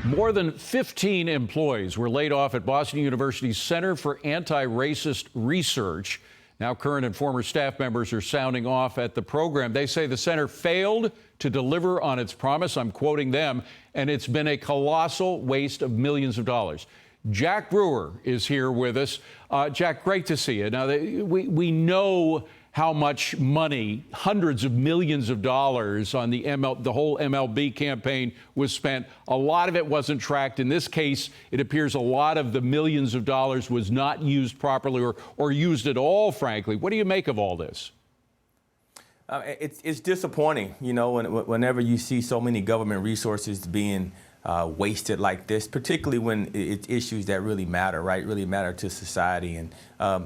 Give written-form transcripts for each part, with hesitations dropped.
More than 15 employees were laid off at Boston University's Center for Anti-Racist Research. Now current and former staff members are sounding off at the program. They say the center failed to deliver on its promise. I'm quoting them, and it's been a colossal waste of millions of dollars. Jack Brewer is here with us. Jack, great to see you. Now, we know how much money, hundreds of millions of dollars on the whole MLB campaign was spent. A lot of it wasn't tracked. In this case, it appears a lot of the millions of dollars was not used properly or used at all, frankly. What do you make of all this? It's disappointing, you know, whenever you see so many government resources being wasted like this, particularly when it's issues that really matter, right? Really matter to society. And,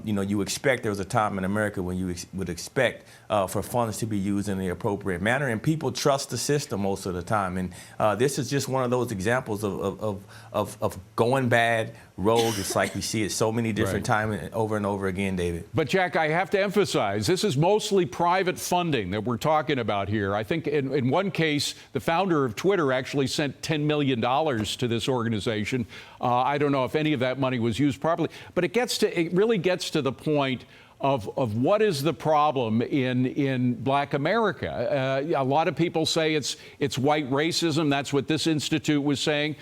you know, you expect there was a time in America when you would expect for funds to be used in the appropriate manner, and people trust the system most of the time. And this is just one of those examples of going bad, rogue. It's like we see it so many different times over and over again, David. But, Jack, I have to emphasize, this is mostly private funding that we're talking about here. I think in one case, the founder of Twitter actually sent $10 million to this organization. I don't know if any of that money was used properly, but it really gets to the point of what is the problem in Black America. A lot of people say it's white racism. That's what this institute was saying.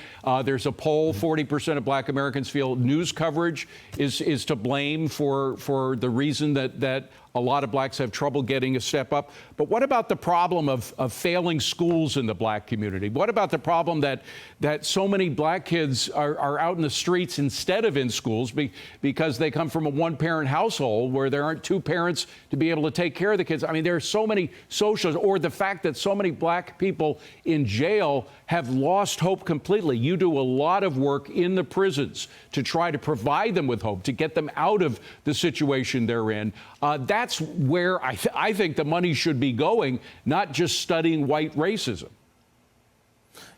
There's a poll, 40% of Black Americans feel news coverage is to blame for the reason that a lot of blacks have trouble getting a step up. But what about the problem of failing schools in the black community? What about the problem that so many black kids are out in the streets instead of in schools because they come from a one-parent household where there aren't two parents to be able to take care of the kids? I mean, there are so many social, or the fact that so many black people in jail have lost hope completely. You do a lot of work in the prisons to try to provide them with hope, to get them out of the situation they're in. That's where I think the money should be going, not just studying white racism.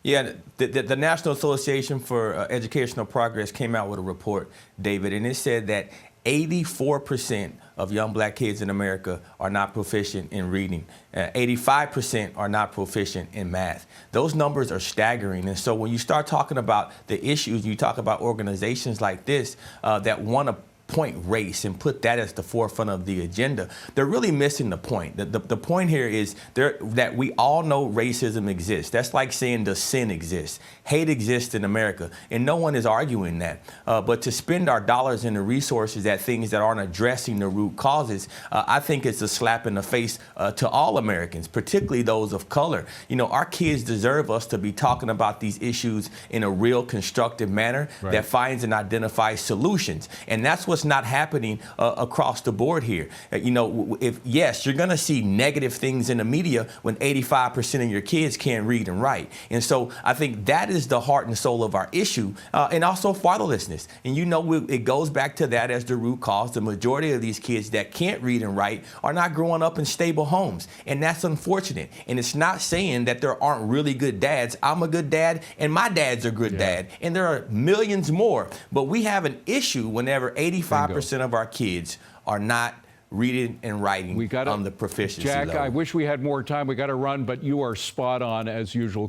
Yeah, the National Association for Educational Progress came out with a report, David, and it said that 84% of young black kids in America are not proficient in reading. 85% are not proficient in math. Those numbers are staggering. And so when you start talking about the issues, you talk about organizations like this that want to point race and put that as the forefront of the agenda, they're really missing the point. The point here is that we all know racism exists. That's like saying does sin exist? Hate exists in America, and no one is arguing that. But to spend our dollars and the resources at things that aren't addressing the root causes, I think it's a slap in the face to all Americans, particularly those of color. You know, our kids deserve us to be talking about these issues in a real constructive manner that finds and identifies solutions. And that's what's not happening across the board here. You know, yes, you're going to see negative things in the media when 85% of your kids can't read and write. And so I think that is the heart and soul of our issue, and also fatherlessness. And you know, it goes back to that as the root cause. The majority of these kids that can't read and write are not growing up in stable homes. And that's unfortunate. And it's not saying that there aren't really good dads. I'm a good dad, and my dad's a good dad. And there are millions more. But we have an issue whenever 85% of our kids are not reading and writing on the proficiency level. Jack, I wish we had more time. We got to run, but you are spot on as usual.